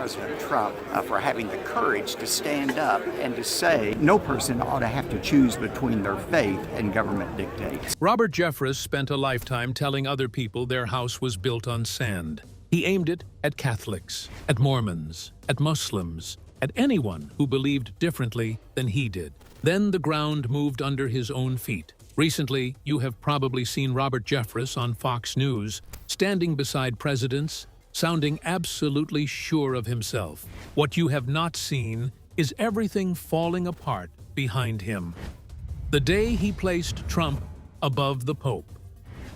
President Trump for having the courage to stand up and to say no person ought to have to choose between their faith and government dictates. Robert Jeffress spent a lifetime telling other people their house was built on sand. He aimed it at Catholics, at Mormons, at Muslims, at anyone who believed differently than he did. Then the ground moved under his own feet. Recently, you have probably seen Robert Jeffress on Fox News, standing beside presidents, sounding absolutely sure of himself. What you have not seen is everything falling apart behind him. The day he placed Trump above the Pope.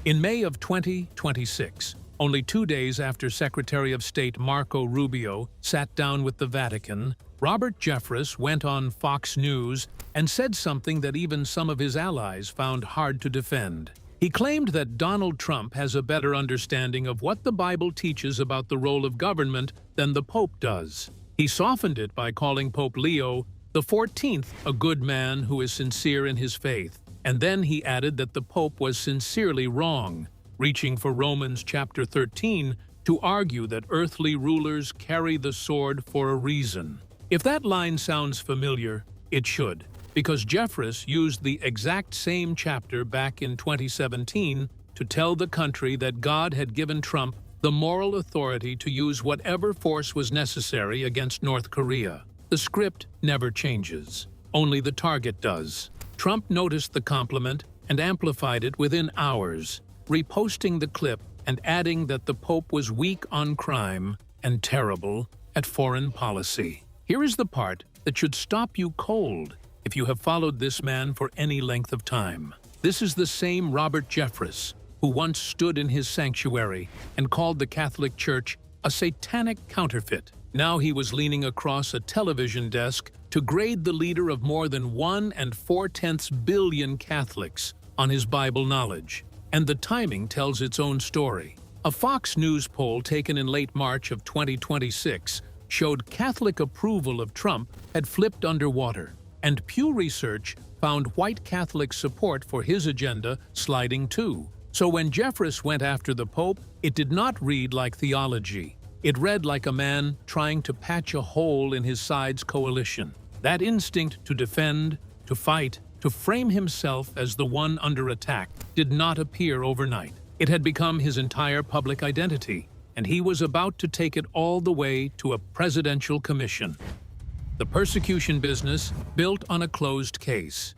In May of 2026, only 2 days after Secretary of State Marco Rubio sat down with the Vatican, Robert Jeffress went on Fox News and said something that even some of his allies found hard to defend. He claimed that Donald Trump has a better understanding of what the Bible teaches about the role of government than the Pope does. He softened it by calling Pope Leo the 14th a good man who is sincere in his faith. And then he added that the Pope was sincerely wrong, reaching for Romans chapter 13 to argue that earthly rulers carry the sword for a reason. If that line sounds familiar, it should, because Jeffress used the exact same chapter back in 2017 to tell the country that God had given Trump the moral authority to use whatever force was necessary against North Korea. The script never changes, only the target does. Trump noticed the compliment and amplified it within hours, reposting the clip and adding that the Pope was weak on crime and terrible at foreign policy. Here is the part that should stop you cold if you have followed this man for any length of time. This is the same Robert Jeffress who once stood in his sanctuary and called the Catholic Church a satanic counterfeit. Now he was leaning across a television desk to grade the leader of more than 1 4/10 billion Catholics on his Bible knowledge. And the timing tells its own story. A Fox News poll taken in late March of 2026 showed Catholic approval of Trump had flipped underwater, and Pew Research found white Catholic support for his agenda sliding too. So when Jeffress went after the Pope, it did not read like theology. It read like a man trying to patch a hole in his side's coalition. That instinct to defend, to fight, to frame himself as the one under attack did not appear overnight. It had become his entire public identity, and he was about to take it all the way to a presidential commission. The persecution business built on a closed case.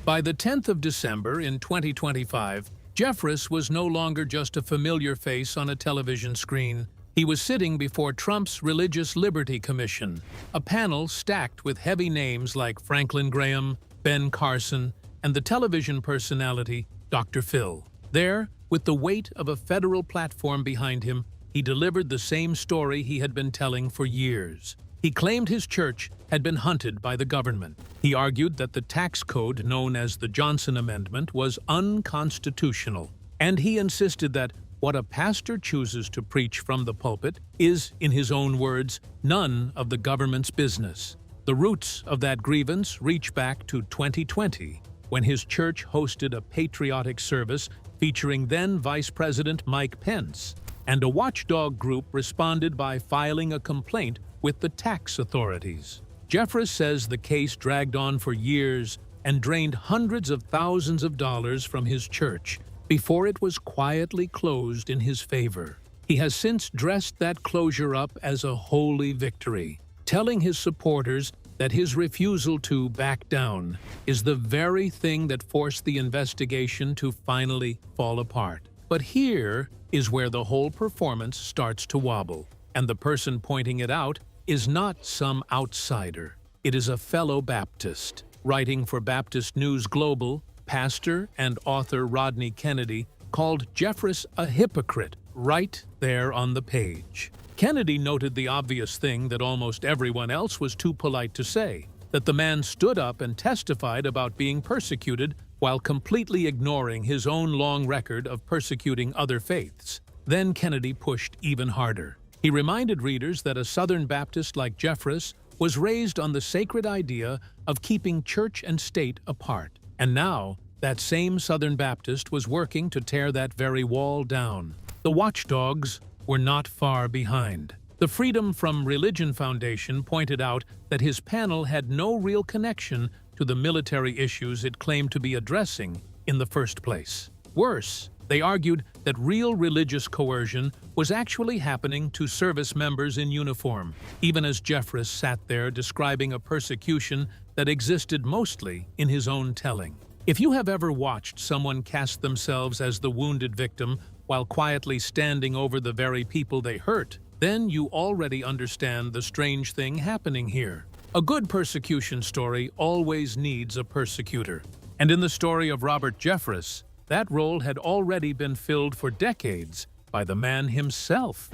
By the 10th of December in 2025, Jeffress was no longer just a familiar face on a television screen. He was sitting before Trump's Religious Liberty Commission, a panel stacked with heavy names like Franklin Graham, Ben Carson, and the television personality Dr. Phil. There, with the weight of a federal platform behind him, he delivered the same story he had been telling for years. He claimed his church had been hunted by the government. He argued that the tax code known as the Johnson Amendment was unconstitutional, and he insisted that what a pastor chooses to preach from the pulpit is, in his own words, none of the government's business. The roots of that grievance reach back to 2020, when his church hosted a patriotic service featuring then Vice President Mike Pence, and a watchdog group responded by filing a complaint with the tax authorities. Jeffress says the case dragged on for years and drained hundreds of thousands of dollars from his church before it was quietly closed in his favor. He has since dressed that closure up as a holy victory, telling his supporters that his refusal to back down is the very thing that forced the investigation to finally fall apart. But here is where the whole performance starts to wobble, and the person pointing it out is not some outsider. It is a fellow Baptist. Writing for Baptist News Global, pastor and author Rodney Kennedy called Jeffress a hypocrite right there on the page. Kennedy noted the obvious thing that almost everyone else was too polite to say, that the man stood up and testified about being persecuted while completely ignoring his own long record of persecuting other faiths. Then Kennedy pushed even harder. He reminded readers that a Southern Baptist like Jeffress was raised on the sacred idea of keeping church and state apart. And now, that same Southern Baptist was working to tear that very wall down. The watchdogs were not far behind. The Freedom from Religion Foundation pointed out that his panel had no real connection to the military issues it claimed to be addressing in the first place. Worse, they argued that real religious coercion was actually happening to service members in uniform, even as Jeffress sat there describing a persecution that existed mostly in his own telling. If you have ever watched someone cast themselves as the wounded victim while quietly standing over the very people they hurt, then you already understand the strange thing happening here. A good persecution story always needs a persecutor. And in the story of Robert Jeffress, that role had already been filled for decades by the man himself.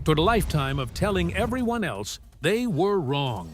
For a lifetime of telling everyone else they were wrong.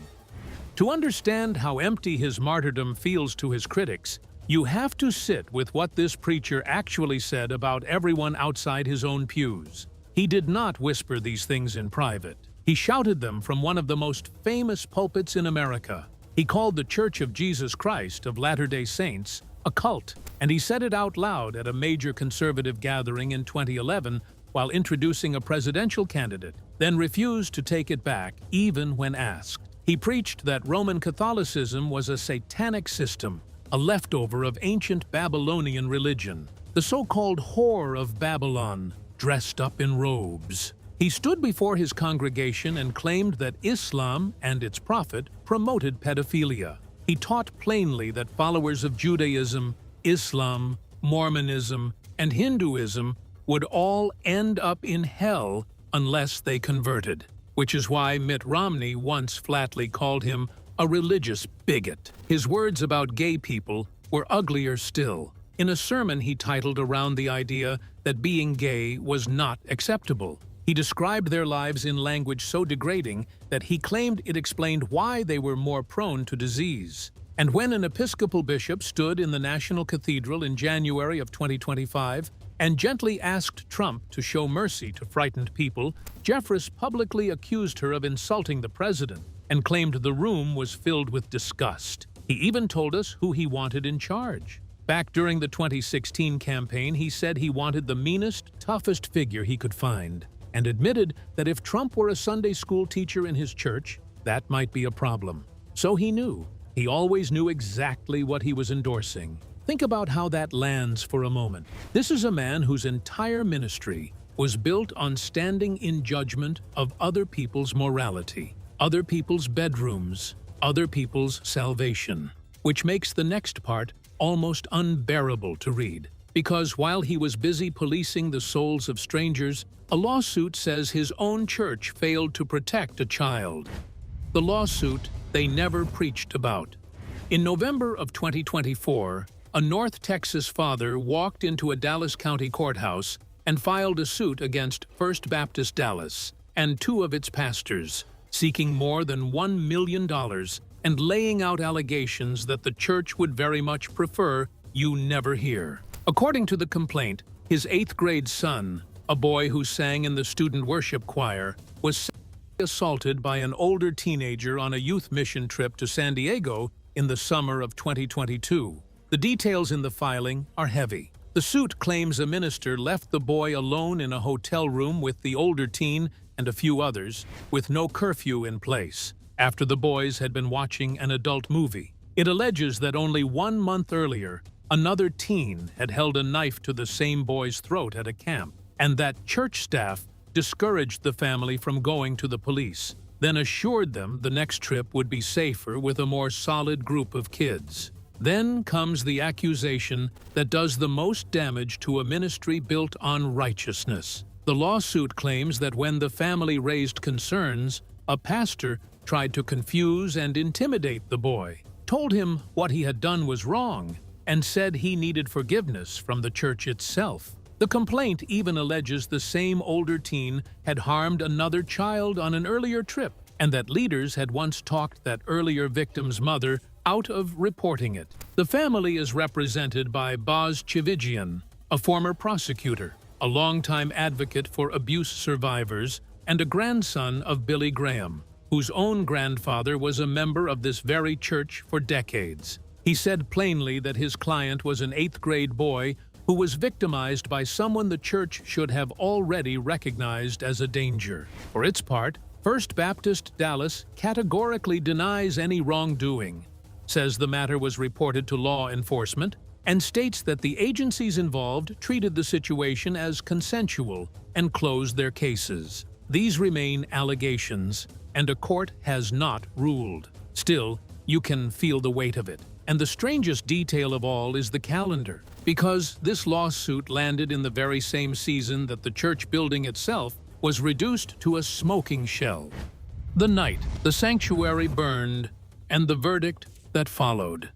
To understand how empty his martyrdom feels to his critics, you have to sit with what this preacher actually said about everyone outside his own pews. He did not whisper these things in private. He shouted them from one of the most famous pulpits in America. He called the Church of Jesus Christ of Latter-day Saints a cult, and he said it out loud at a major conservative gathering in 2011 while introducing a presidential candidate, then refused to take it back even when asked. He preached that Roman Catholicism was a satanic system, a leftover of ancient Babylonian religion, the so-called whore of Babylon, dressed up in robes. He stood before his congregation and claimed that Islam and its prophet promoted pedophilia. He taught plainly that followers of Judaism, Islam, Mormonism, and Hinduism would all end up in hell unless they converted, which is why Mitt Romney once flatly called him a religious bigot. His words about gay people were uglier still. In a sermon he titled around the idea that being gay was not acceptable, he described their lives in language so degrading that he claimed it explained why they were more prone to disease. And when an Episcopal bishop stood in the National Cathedral in January of 2025 and gently asked Trump to show mercy to frightened people, Jeffress publicly accused her of insulting the president and claimed the room was filled with disgust. He even told us who he wanted in charge. Back during the 2016 campaign, he said he wanted the meanest, toughest figure he could find, and admitted that if Trump were a Sunday school teacher in his church, that might be a problem. So he knew. He always knew exactly what he was endorsing. Think about how that lands for a moment. This is a man whose entire ministry was built on standing in judgment of other people's morality, other people's bedrooms, other people's salvation, which makes the next part almost unbearable to read. Because while he was busy policing the souls of strangers, a lawsuit says his own church failed to protect a child. The lawsuit they never preached about. In November of 2024, a North Texas father walked into a Dallas County courthouse and filed a suit against First Baptist Dallas and two of its pastors, seeking more than $1 million and laying out allegations that the church would very much prefer you never hear. According to the complaint, his 8th-grade son, a boy who sang in the student worship choir, was sexually assaulted by an older teenager on a youth mission trip to San Diego in the summer of 2022. The details in the filing are heavy. The suit claims a minister left the boy alone in a hotel room with the older teen and a few others, with no curfew in place, after the boys had been watching an adult movie. It alleges that only 1 month earlier, another teen had held a knife to the same boy's throat at a camp, and that church staff discouraged the family from going to the police, then assured them the next trip would be safer with a more solid group of kids. Then comes the accusation that does the most damage to a ministry built on righteousness. The lawsuit claims that when the family raised concerns, a pastor tried to confuse and intimidate the boy, told him what he had done was wrong, and said he needed forgiveness from the church itself. The complaint even alleges the same older teen had harmed another child on an earlier trip, and that leaders had once talked that earlier victim's mother out of reporting it. The family is represented by Boz Chivijian, a former prosecutor, a longtime advocate for abuse survivors, and a grandson of Billy Graham, whose own grandfather was a member of this very church for decades. He said plainly that his client was an 8th-grade boy who was victimized by someone the church should have already recognized as a danger. For its part, First Baptist Dallas categorically denies any wrongdoing, says the matter was reported to law enforcement, and states that the agencies involved treated the situation as consensual and closed their cases. These remain allegations, and a court has not ruled. Still, you can feel the weight of it. And the strangest detail of all is the calendar, because this lawsuit landed in the very same season that the church building itself was reduced to a smoking shell. The night the sanctuary burned, and the verdict that followed.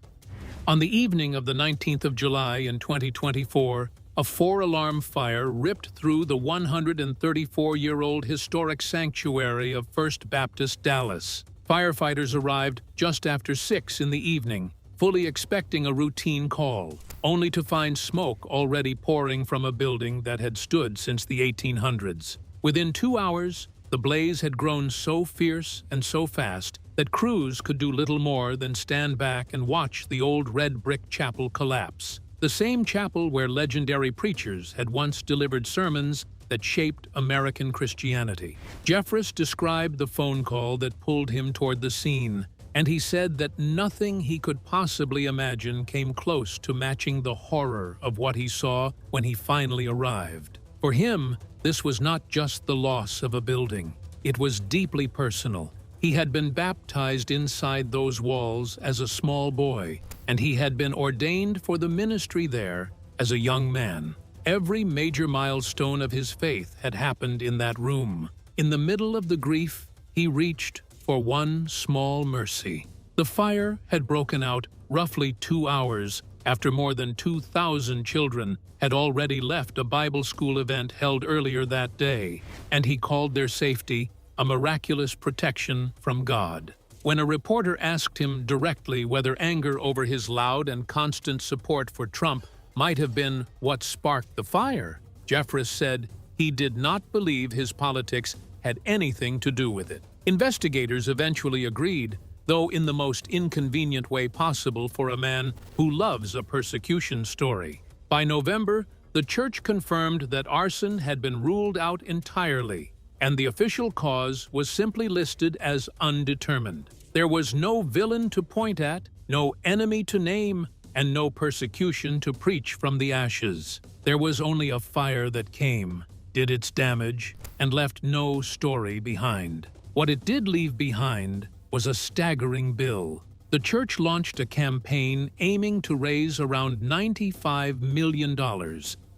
On the evening of the 19th of July in 2024, a 4-alarm fire ripped through the 134-year-old historic sanctuary of First Baptist Dallas. Firefighters arrived just after 6 in the evening, fully expecting a routine call, only to find smoke already pouring from a building that had stood since the 1800s. Within 2 hours, the blaze had grown so fierce and so fast that crews could do little more than stand back and watch the old red brick chapel collapse, the same chapel where legendary preachers had once delivered sermons that shaped American Christianity. Jeffress described the phone call that pulled him toward the scene, and he said that nothing he could possibly imagine came close to matching the horror of what he saw when he finally arrived. For him, this was not just the loss of a building. It was deeply personal. He had been baptized inside those walls as a small boy, and he had been ordained for the ministry there as a young man. Every major milestone of his faith had happened in that room. In the middle of the grief, he reached for one small mercy. The fire had broken out roughly 2 hours after more than 2,000 children had already left a Bible school event held earlier that day, and he called their safety a miraculous protection from God. When a reporter asked him directly whether anger over his loud and constant support for Trump might have been what sparked the fire, Jeffress said he did not believe his politics had anything to do with it. Investigators eventually agreed, though in the most inconvenient way possible for a man who loves a persecution story. By November, the church confirmed that arson had been ruled out entirely, and the official cause was simply listed as undetermined. There was no villain to point at, no enemy to name, and no persecution to preach from the ashes. There was only a fire that came, did its damage, and left no story behind. What it did leave behind was a staggering bill. The church launched a campaign aiming to raise around $95 million,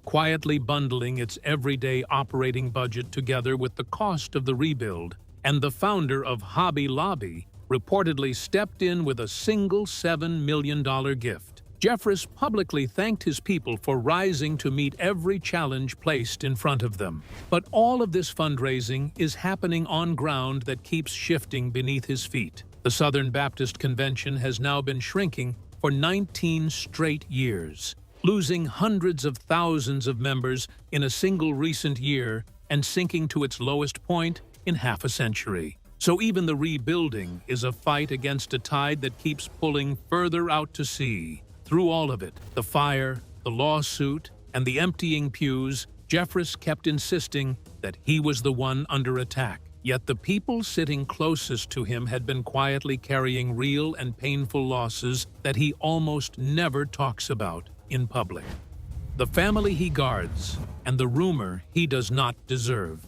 quietly bundling its everyday operating budget together with the cost of the rebuild, and the founder of Hobby Lobby reportedly stepped in with a single $7 million gift. Jeffress publicly thanked his people for rising to meet every challenge placed in front of them. But all of this fundraising is happening on ground that keeps shifting beneath his feet. The Southern Baptist Convention has now been shrinking for 19 straight years, losing hundreds of thousands of members in a single recent year and sinking to its lowest point in half a century. So even the rebuilding is a fight against a tide that keeps pulling further out to sea. Through all of it, the fire, the lawsuit, and the emptying pews, Jeffress kept insisting that he was the one under attack. Yet the people sitting closest to him had been quietly carrying real and painful losses that he almost never talks about in public. The family he guards, and the rumor he does not deserve.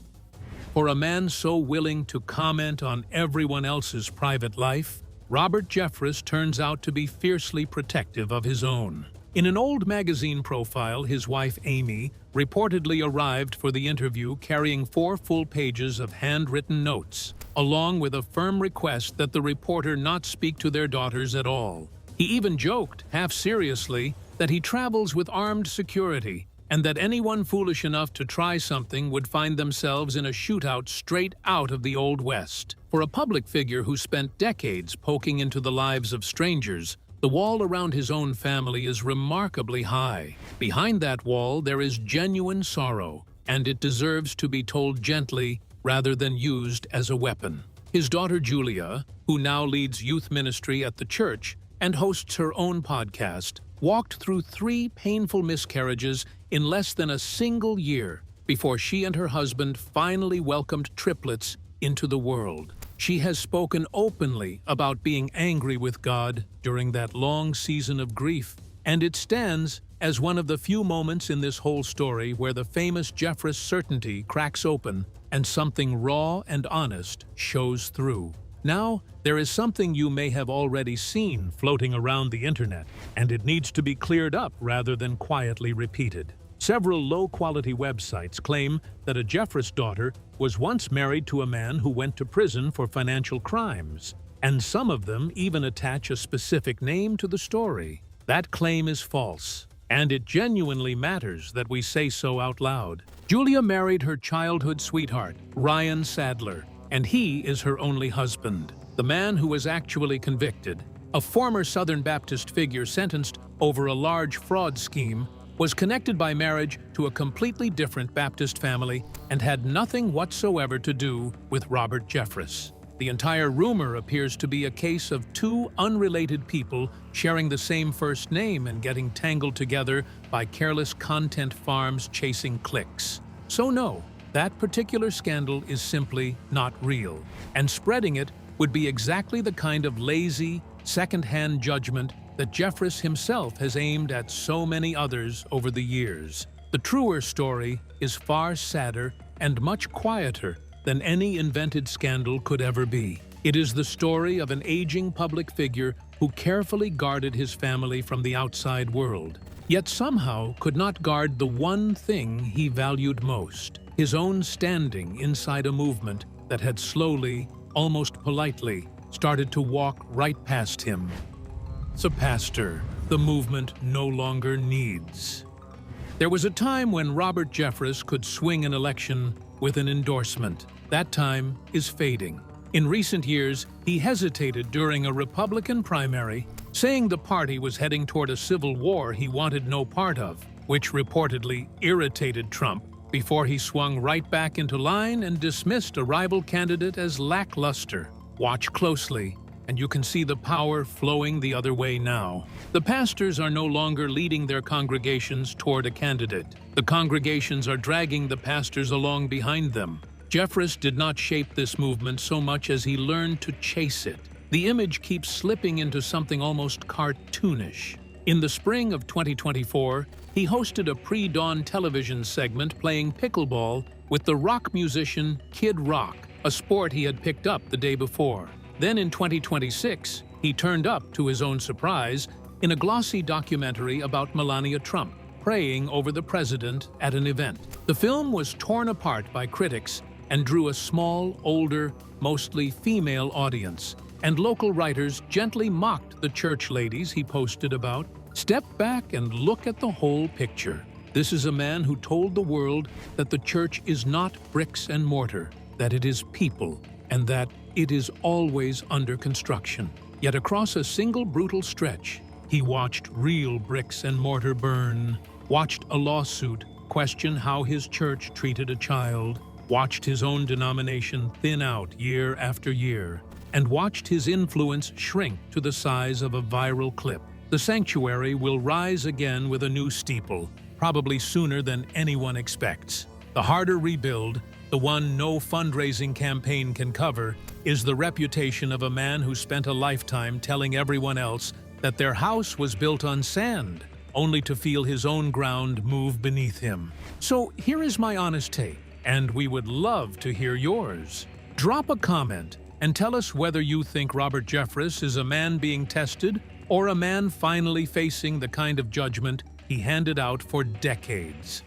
For a man so willing to comment on everyone else's private life, Robert Jeffress turns out to be fiercely protective of his own. In an old magazine profile, his wife Amy reportedly arrived for the interview carrying 4 full pages of handwritten notes, along with a firm request that the reporter not speak to their daughters at all. He even joked, half seriously, that he travels with armed security, and that anyone foolish enough to try something would find themselves in a shootout straight out of the Old West. For a public figure who spent decades poking into the lives of strangers, the wall around his own family is remarkably high. Behind that wall, there is genuine sorrow, and it deserves to be told gently rather than used as a weapon. His daughter Julia, who now leads youth ministry at the church and hosts her own podcast, walked through 3 painful miscarriages in less than a single year before she and her husband finally welcomed triplets into the world. She has spoken openly about being angry with God during that long season of grief, and it stands as one of the few moments in this whole story where the famous Jeffress certainty cracks open and something raw and honest shows through. Now, there is something you may have already seen floating around the internet, and it needs to be cleared up rather than quietly repeated. Several low-quality websites claim that a Jeffress daughter was once married to a man who went to prison for financial crimes, and some of them even attach a specific name to the story. That claim is false, and it genuinely matters that we say so out loud. Julia married her childhood sweetheart, Ryan Sadler, and he is her only husband. The man who was actually convicted, a former Southern Baptist figure sentenced over a large fraud scheme, was connected by marriage to a completely different Baptist family and had nothing whatsoever to do with Robert Jeffress. The entire rumor appears to be a case of 2 unrelated people sharing the same first name and getting tangled together by careless content farms chasing clicks. So no, that particular scandal is simply not real, and spreading it would be exactly the kind of lazy, second-hand judgment that Jeffress himself has aimed at so many others over the years. The truer story is far sadder and much quieter than any invented scandal could ever be. It is the story of an aging public figure who carefully guarded his family from the outside world, yet somehow could not guard the one thing he valued most: his own standing inside a movement that had slowly, almost politely, started to walk right past him. The pastor the movement no longer needs. There was a time when Robert Jeffress could swing an election with an endorsement. That time is fading. In recent years, he hesitated during a Republican primary, saying the party was heading toward a civil war he wanted no part of, which reportedly irritated Trump, before he swung right back into line and dismissed a rival candidate as lackluster. Watch closely, and you can see the power flowing the other way now. The pastors are no longer leading their congregations toward a candidate. The congregations are dragging the pastors along behind them. Jeffress did not shape this movement so much as he learned to chase it. The image keeps slipping into something almost cartoonish. In the spring of 2024, he hosted a pre-dawn television segment playing pickleball with the rock musician Kid Rock, a sport he had picked up the day before. Then in 2026, he turned up, to his own surprise, in a glossy documentary about Melania Trump, praying over the president at an event. The film was torn apart by critics and drew a small, older, mostly female audience, and local writers gently mocked the church ladies he posted about. Step back and look at the whole picture. This is a man who told the world that the church is not bricks and mortar, that it is people, and that it is always under construction. Yet across a single brutal stretch, he watched real bricks and mortar burn, watched a lawsuit question how his church treated a child, watched his own denomination thin out year after year, and watched his influence shrink to the size of a viral clip. The sanctuary will rise again with a new steeple, probably sooner than anyone expects. The harder rebuild, the one no fundraising campaign can cover, is the reputation of a man who spent a lifetime telling everyone else that their house was built on sand, only to feel his own ground move beneath him. So here is my honest take, and we would love to hear yours. Drop a comment and tell us whether you think Robert Jeffress is a man being tested or a man finally facing the kind of judgment he handed out for decades.